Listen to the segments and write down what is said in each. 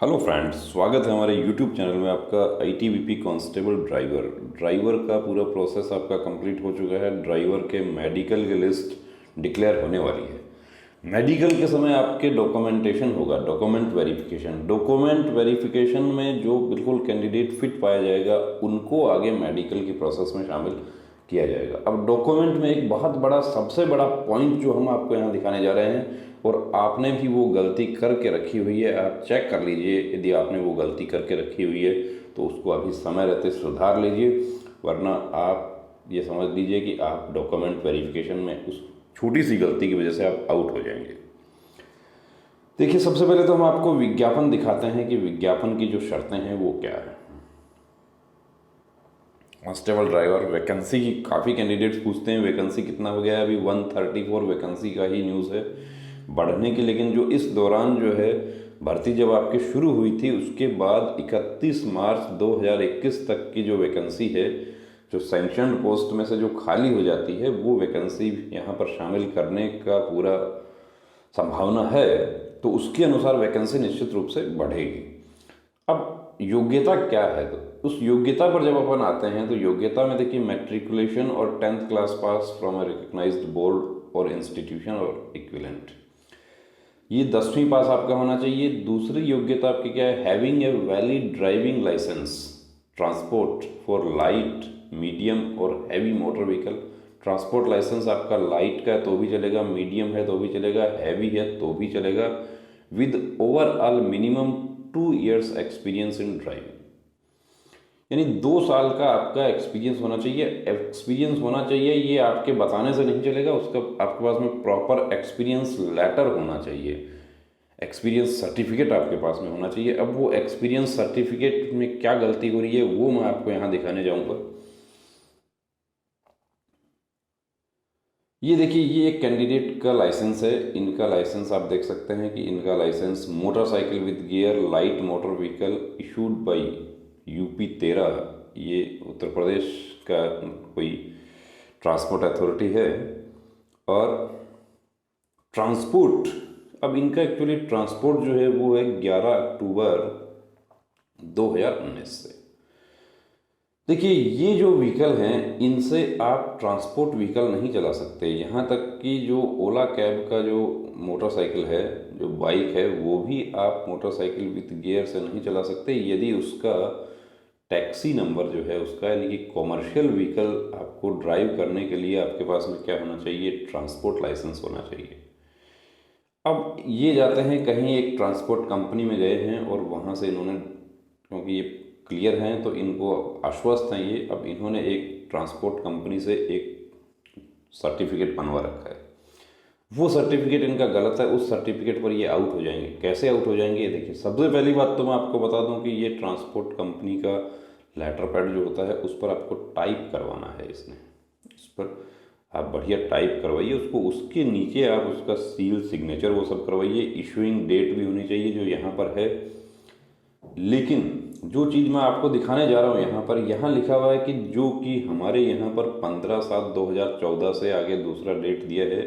Hello friends, स्वागत है हमारे यूट्यूब चैनल में आपका आईटीबीपी कांस्टेबल ड्राइवर का पूरा प्रोसेस आपका कंप्लीट हो चुका है। ड्राइवर के मेडिकल की लिस्ट डिक्लेयर होने वाली है। मेडिकल के समय आपके डॉक्यूमेंटेशन होगा, डॉक्यूमेंट वेरिफिकेशन में जो बिल्कुल कैंडिडेट फिट पाया जाएगा उनको आगे मेडिकल की प्रोसेस में शामिल किया जाएगा। अब डॉक्यूमेंट में एक बहुत बड़ा, सबसे बड़ा पॉइंट जो हम आपको यहाँ दिखाने जा रहे हैं, और आपने भी वो गलती करके रखी हुई है, आप चेक कर लीजिए। यदि आपने वो गलती करके रखी हुई है तो उसको अभी समय रहते सुधार लीजिए, वरना आप ये समझ लीजिए कि आप डॉक्यूमेंट वेरिफिकेशन में उस छोटी सी गलती की वजह से आप आउट हो जाएंगे। देखिए, सबसे पहले तो हम आपको विज्ञापन दिखाते हैं कि विज्ञापन की जो शर्तें हैं वो क्या है। कांस्टेबल ड्राइवर वैकेंसी की काफ़ी कैंडिडेट्स पूछते हैं, वैकेंसी कितना हो गया है। अभी 134 वैकेंसी का ही न्यूज़ है बढ़ने की, लेकिन जो इस दौरान जो है भर्ती जब आपकी शुरू हुई थी उसके बाद 31 मार्च 2021 तक की जो वैकेंसी है, जो सैंक्शनड पोस्ट में से जो खाली हो जाती है, वो वैकेंसी यहाँ पर शामिल करने का पूरा संभावना है। तो उसके अनुसार वैकेंसी निश्चित रूप से बढ़ेगी। अब योग्यता क्या है, तो उस योग्यता पर जब अपन आते हैं तो योग्यता में देखिए, मैट्रिकुलेशन और 10th class pass from a recognised board और इंस्टीट्यूशन और इक्विवेलेंट, ये 10वीं पास आपका होना चाहिए। दूसरी योग्यता आपकी क्या है, having a valid driving licence transport for light, medium और heavy motor vehicle. Transport licence आपका लाइट का है तो भी चलेगा, मीडियम है तो भी चलेगा, हैवी है तो भी चलेगा, with overall minimum 2 years experience in driving. यानी 2 साल का आपका एक्सपीरियंस होना चाहिए। एक्सपीरियंस होना चाहिए ये आपके बताने से नहीं चलेगा, उसका आपके पास में प्रॉपर एक्सपीरियंस लेटर होना चाहिए, एक्सपीरियंस सर्टिफिकेट आपके पास में होना चाहिए। अब वो एक्सपीरियंस सर्टिफिकेट में क्या गलती हो रही है वो मैं आपको यहाँ दिखाने जाऊँगा। ये देखिए, ये एक कैंडिडेट का लाइसेंस है। इनका लाइसेंस आप देख सकते हैं कि इनका licence motorcycle with gear light motor vehicle issued by UP 13, ये उत्तर प्रदेश का कोई ट्रांसपोर्ट अथॉरिटी है। और ट्रांसपोर्ट, अब इनका एक्चुअली ट्रांसपोर्ट जो है वो है 11 अक्टूबर 2019 से। देखिए, ये जो व्हीकल हैं इनसे आप ट्रांसपोर्ट व्हीकल नहीं चला सकते। यहाँ तक कि जो ओला कैब का जो मोटरसाइकिल है, जो बाइक है, वो भी आप मोटरसाइकिल विद गियर से नहीं चला सकते यदि उसका टैक्सी नंबर जो है उसका, यानी कि कॉमर्शियल व्हीकल आपको ड्राइव करने के लिए आपके पास में क्या होना चाहिए, ट्रांसपोर्ट लाइसेंस होना चाहिए। अब ये जाते हैं कहीं एक ट्रांसपोर्ट कंपनी में गए हैं और वहाँ से इन्होंने, क्योंकि ये क्लियर हैं तो इनको आश्वस्त हैं ये, अब इन्होंने एक ट्रांसपोर्ट कंपनी से एक सर्टिफिकेट बनवा रखा है। वो सर्टिफिकेट इनका गलत है, उस सर्टिफिकेट पर ये आउट हो जाएंगे। कैसे आउट हो जाएंगे, देखिए, सबसे पहली बात तो मैं आपको बता दूं कि ये ट्रांसपोर्ट कंपनी का लेटर पैड जो होता है उस पर आपको टाइप करवाना है। इसने इस पर आप बढ़िया टाइप करवाइए उसको, उसके नीचे आप उसका सील, सिग्नेचर वो सब करवाइए। इशूइंग डेट भी होनी चाहिए जो यहाँ पर है। लेकिन जो चीज़ मैं आपको दिखाने जा रहा हूँ यहाँ पर, यहाँ लिखा हुआ है कि जो कि हमारे यहाँ पर 15/7/2014 से आगे दूसरा डेट दिया है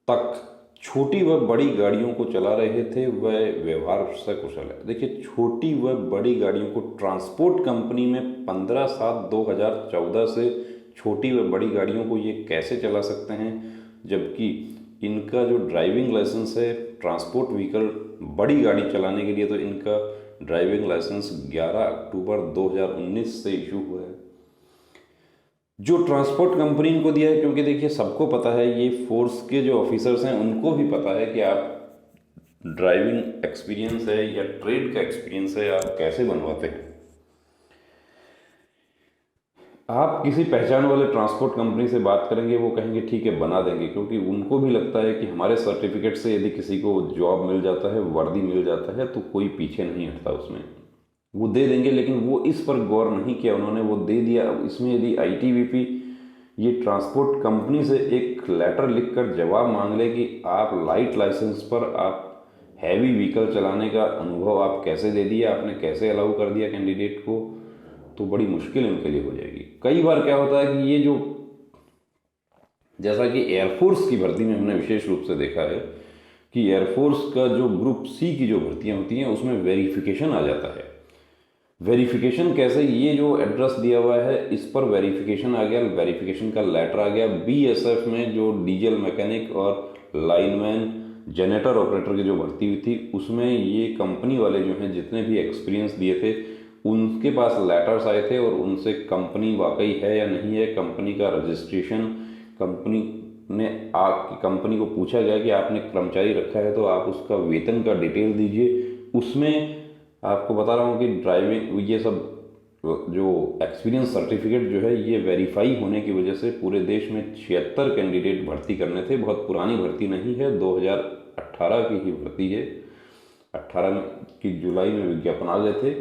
तक छोटी व बड़ी गाड़ियों को चला रहे थे, वह व्यवहार से कुशल है। देखिए, छोटी व बड़ी गाड़ियों को ट्रांसपोर्ट कंपनी में 15/7/2014 से छोटी व बड़ी गाड़ियों को ये कैसे चला सकते हैं, जबकि इनका जो ड्राइविंग लाइसेंस है ट्रांसपोर्ट व्हीकल बड़ी गाड़ी चलाने के लिए, तो इनका ड्राइविंग लाइसेंस 11 अक्टूबर 2019 से इशू हुआ है। जो ट्रांसपोर्ट कंपनी इनको दिया है, क्योंकि देखिए सबको पता है, ये फोर्स के जो ऑफिसर्स हैं उनको भी पता है कि आप ड्राइविंग एक्सपीरियंस है या ट्रेड का एक्सपीरियंस है आप कैसे बनवाते हैं। आप किसी पहचान वाले ट्रांसपोर्ट कंपनी से बात करेंगे, वो कहेंगे ठीक है बना देंगे, क्योंकि उनको भी लगता है कि हमारे सर्टिफिकेट से यदि किसी को जॉब मिल जाता है, वर्दी मिल जाता है, तो कोई पीछे नहीं हटता उसमें, वो दे देंगे। लेकिन वो इस पर गौर नहीं किया उन्होंने, वो दे दिया। अब इसमें यदि आईटीबीपी ये ट्रांसपोर्ट कंपनी से एक लेटर लिखकर जवाब मांग ले कि आप लाइट लाइसेंस पर आप हैवी व्हीकल चलाने का अनुभव आप कैसे दे दिया, आपने कैसे अलाउ कर दिया कैंडिडेट को, तो बड़ी मुश्किल इनके लिए हो जाएगी। कई बार क्या होता है कि ये जो, जैसा कि एयरफोर्स की भर्ती में हमने विशेष रूप से देखा है, कि एयरफोर्स का जो ग्रुप सी की जो भर्तियां होती हैं उसमें वेरिफिकेशन आ जाता है। वेरिफिकेशन कैसे, ये जो एड्रेस दिया हुआ है इस पर वेरिफिकेशन आ गया, वेरिफिकेशन का लेटर आ गया। बीएसएफ में जो डीजल मैकेनिक और लाइनमैन जनरेटर ऑपरेटर की जो भर्ती हुई थी उसमें ये कंपनी वाले जो हैं जितने भी एक्सपीरियंस दिए थे उनके पास लेटर्स आए थे और उनसे कंपनी वाकई है या नहीं है, कंपनी का रजिस्ट्रेशन, कंपनी ने आपकी कंपनी को पूछा गया कि आपने कर्मचारी रखा है तो आप उसका वेतन का डिटेल दीजिए। उसमें आपको बता रहा हूँ कि ड्राइविंग ये सब जो एक्सपीरियंस सर्टिफिकेट जो है ये वेरीफाई होने की वजह से पूरे देश में 76 कैंडिडेट भर्ती करने थे। बहुत पुरानी भर्ती नहीं है, 2018 की ही भर्ती है। 18 की जुलाई में विज्ञापन आ गए थे।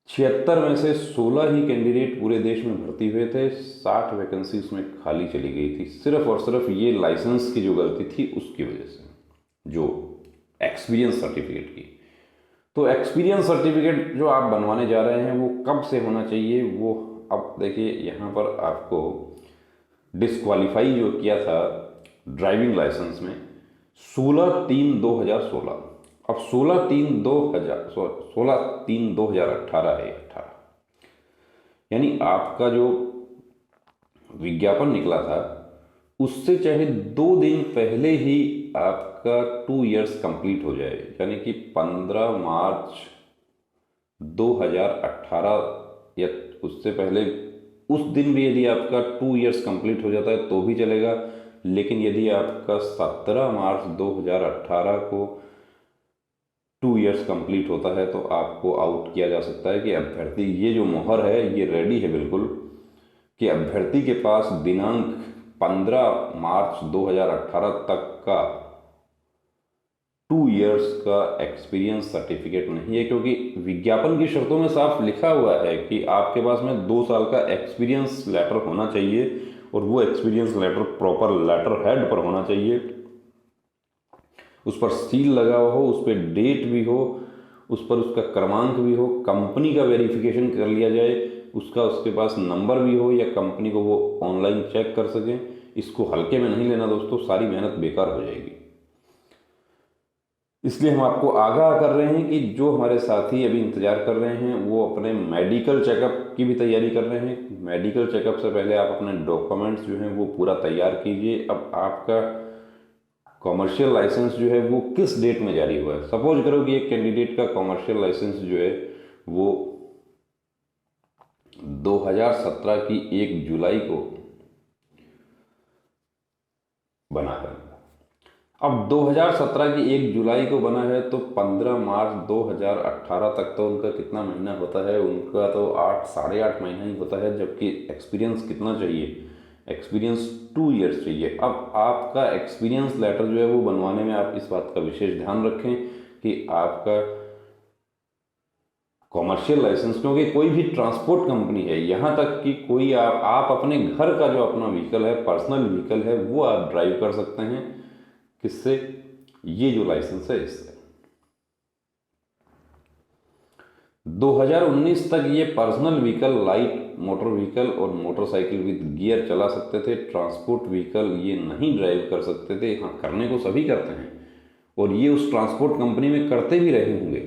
76 में से 16 ही कैंडिडेट पूरे देश में भर्ती हुए थे, 60 वैकेंसी उसमें खाली चली गई थी। सिर्फ और सिर्फ ये लाइसेंस की जो गलती थी उसकी वजह से, जो एक्सपीरियंस सर्टिफिकेट की। तो एक्सपीरियंस सर्टिफिकेट जो आप बनवाने जा रहे हैं वो कब से होना चाहिए, वो अब देखिए यहाँ पर आपको डिस्क्वालीफाई जो किया था ड्राइविंग लाइसेंस में 16/3/2016, अब 16/3/2018 है, 18, यानी आपका जो विज्ञापन निकला था उससे चाहे 2 दिन पहले ही आपका 2 इयर्स कंप्लीट हो जाए, यानी कि 15 मार्च 2018 या उससे पहले उस दिन भी यदि आपका 2 इयर्स कंप्लीट हो जाता है तो भी चलेगा। लेकिन यदि आपका 17 मार्च 2018 को 2 इयर्स कंप्लीट होता है तो आपको आउट किया जा सकता है कि अभ्यर्थी, ये जो मोहर है ये रेडी है बिल्कुल कि अभ्यर्थी के पास दिनांक 15 मार्च 2018 तक का 2 इयर्स का एक्सपीरियंस सर्टिफिकेट नहीं है, क्योंकि विज्ञापन की शर्तों में साफ लिखा हुआ है कि आपके पास में 2 साल का एक्सपीरियंस लेटर होना चाहिए और वो experience letter proper letterhead पर होना चाहिए, उस पर सील लगा हुआ हो, उस पर डेट भी हो, उस पर उसका क्रमांक भी हो, कंपनी का वेरिफिकेशन कर लिया जाए, उसका उसके पास नंबर भी हो या कंपनी को वो ऑनलाइन चेक कर सकें। इसको हल्के में नहीं लेना दोस्तों, सारी मेहनत बेकार हो जाएगी। इसलिए हम आपको आगाह कर रहे हैं कि जो हमारे साथी अभी इंतजार कर रहे हैं वो अपने मेडिकल चेकअप की भी तैयारी कर रहे हैं। मेडिकल चेकअप से पहले आप अपने डॉक्यूमेंट्स जो हैं वो पूरा तैयार कीजिए। अब आपका कॉमर्शियल लाइसेंस जो है वो किस डेट में जारी हुआ है, सपोज करो कि एक कैंडिडेट का कॉमर्शियल लाइसेंस जो है वो 2017 की 1 जुलाई को बना है। अब 2017 की 1 जुलाई को बना है तो 15 मार्च 2018 तक तो उनका कितना महीना होता है, उनका तो 8-8.5 महीना ही होता है, जबकि एक्सपीरियंस कितना चाहिए, एक्सपीरियंस 2 इयर्स चाहिए। अब आपका एक्सपीरियंस लेटर जो है वो बनवाने में आप इस बात का विशेष ध्यान रखें कि आपका कॉमर्शियल लाइसेंस, क्योंकि कोई भी ट्रांसपोर्ट कंपनी है, यहाँ तक कि कोई आप अपने घर का जो अपना व्हीकल है, पर्सनल व्हीकल है, वो आप ड्राइव कर सकते हैं, किससे, ये जो लाइसेंस है इससे। 2019 तक ये personal vehicle, light motor vehicle और मोटरसाइकिल विद गियर चला सकते थे। ट्रांसपोर्ट व्हीकल ये नहीं ड्राइव कर सकते थे। हाँ, करने को सभी करते हैं और ये उस ट्रांसपोर्ट कंपनी में करते भी रहे होंगे,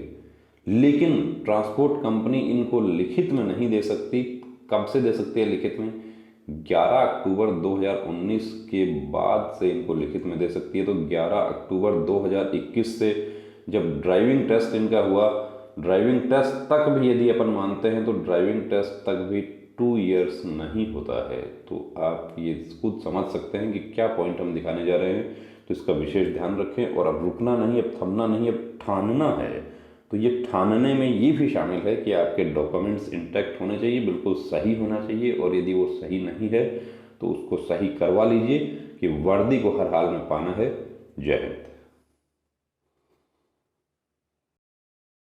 लेकिन ट्रांसपोर्ट कंपनी इनको लिखित में नहीं दे सकती। कब से दे सकती है लिखित में? 11 अक्टूबर 2019 के बाद से इनको लिखित में दे सकती है। तो 11 अक्टूबर 2021 से जब ड्राइविंग टेस्ट इनका हुआ, ड्राइविंग टेस्ट तक भी यदि अपन मानते हैं तो ड्राइविंग टेस्ट तक भी 2 इयर्स नहीं होता है। तो आप ये खुद समझ सकते हैं कि क्या पॉइंट हम दिखाने जा रहे हैं। तो इसका विशेष ध्यान रखें और अब रुकना नहीं, अब थमना नहीं, अब ठानना है। तो ये ठानने में ये भी शामिल है कि आपके डॉक्यूमेंट्स इंटैक्ट होने चाहिए, बिल्कुल सही होना चाहिए, और यदि वो सही नहीं है तो उसको सही करवा लीजिए कि वर्दी को हर हाल में पाना है। जय हिंद।